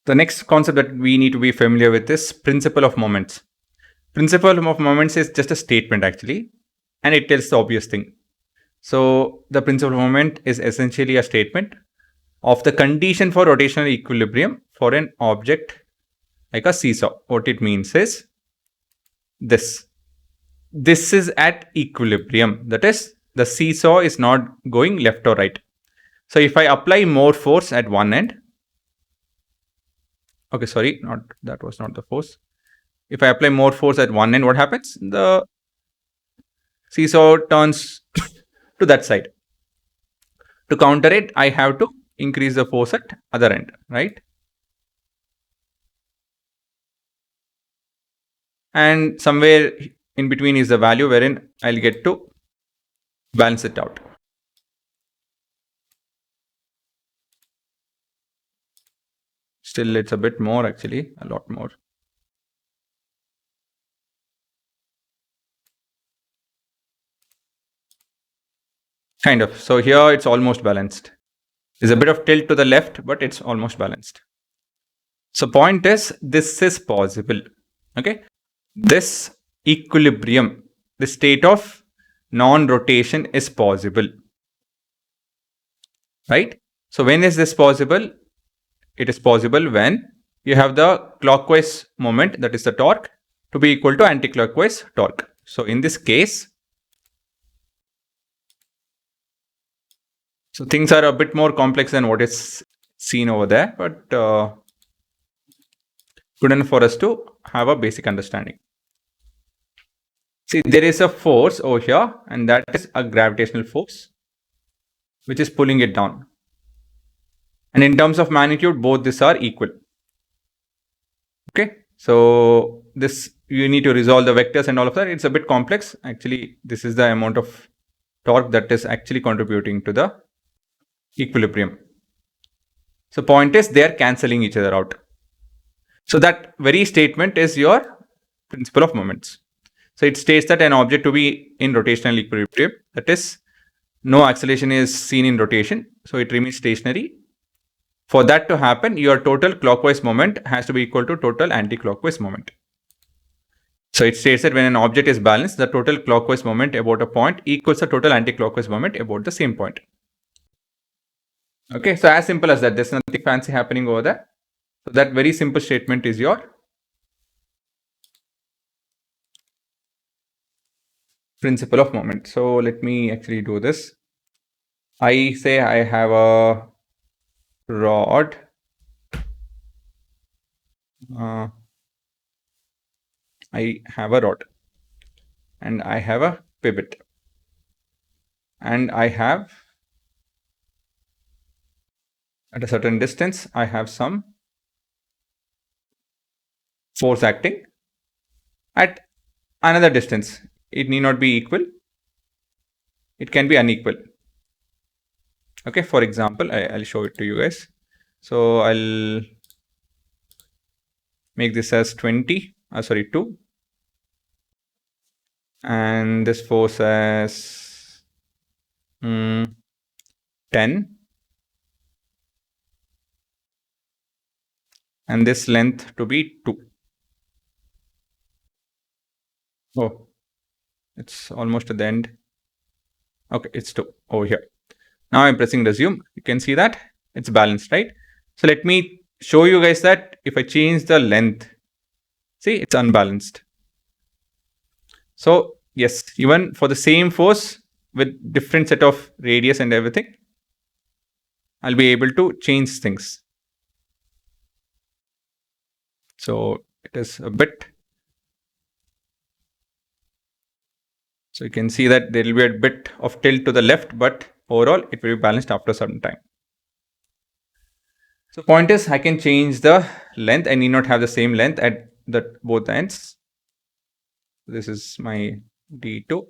The next concept that we need to be familiar with is principle of moments. Principle of moments is just a statement actually, and it tells the obvious thing. So the principle of moment is essentially a statement of the condition for rotational equilibrium for an object like a seesaw. What it means is this. This is at equilibrium. That is, the seesaw is not going left or right. So if I apply more force at one end, okay, sorry, that was not the force. If I apply more force at one end, what happens? The seesaw turns to that side. To counter it, I have to increase the force at other end, right? And somewhere in between is the value wherein I'll get to balance it out. Still, it's a bit more actually, a lot more. Kind of. So here it's almost balanced. There's a bit of tilt to the left, but it's almost balanced. So point is, this is possible. Okay. This equilibrium, the state of non-rotation is possible. Right? So when is this possible? It is possible when you have the clockwise moment, that is the torque, to be equal to anti-clockwise torque. So in this case, so things are a bit more complex than what is seen over there, but good enough for us to have a basic understanding. See, there is a force over here, and that is a gravitational force, which is pulling it down. And in terms of magnitude, both these are equal. Okay, so this, you need to resolve the vectors and all of that. It's a bit complex. Actually, this is the amount of torque that is actually contributing to the equilibrium. So point is, they are cancelling each other out. So that very statement is your principle of moments. So it states that an object to be in rotational equilibrium, that is, no acceleration is seen in rotation, so it remains stationary. For that to happen, your total clockwise moment has to be equal to total anti-clockwise moment. So it states that when an object is balanced, the total clockwise moment about a point equals the total anti-clockwise moment about the same point. Okay, so as simple as that. There's nothing fancy happening over there. So that very simple statement is your principle of moment. So let me actually do this. I say I have a rod. I have a rod and I have a pivot and I have, at a certain distance, I have some force acting at another distance. It need not be equal. It can be unequal. Okay, for example, I'll show it to you guys. So I'll make this as 2, and this force as 10, and this length to be 2. Oh, it's almost at the end. Okay, it's 2 over here. Now I'm pressing resume. You can see that it's balanced, right? So let me show you guys that if I change the length, see, it's unbalanced. So yes, even for the same force with different set of radius and everything, I'll be able to change things. So it is a bit. So you can see that there will be a bit of tilt to the left, but overall it will be balanced after a certain time. So point is, I can change the length. I need not have the same length at both ends. This is my D2.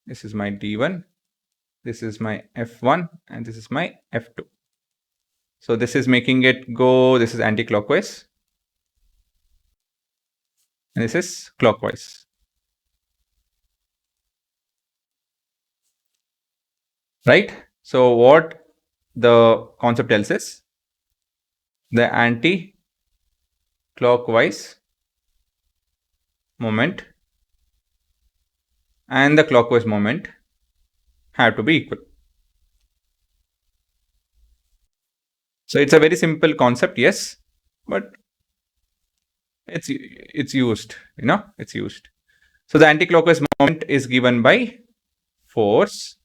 This is my D1. This is my F1 and this is my F2. So this is making it go, this is anti-clockwise. And this is clockwise. Right? So what the concept tells us, the anti clockwise moment and the clockwise moment have to be equal. So it's a very simple concept, yes, but it's used, it's used. So the anti-clockwise moment is given by force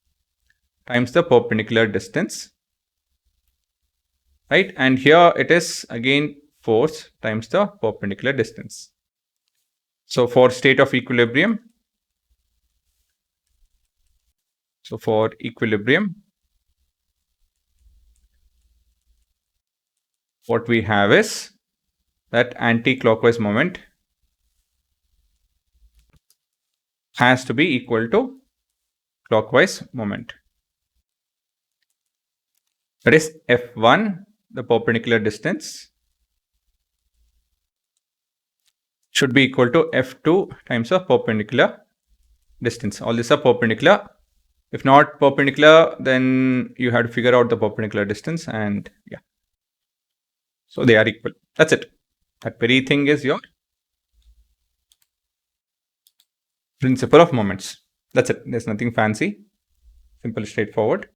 times the perpendicular distance, right? And here it is again force times the perpendicular distance. So for state of equilibrium, what we have is that anti-clockwise moment has to be equal to clockwise moment. That is F1, the perpendicular distance, should be equal to F2 times the perpendicular distance. All these are perpendicular. If not perpendicular, then you have to figure out the perpendicular distance, and yeah. So they are equal. That's it. That very thing is your principle of moments. That's it. There's nothing fancy. Simple, straightforward.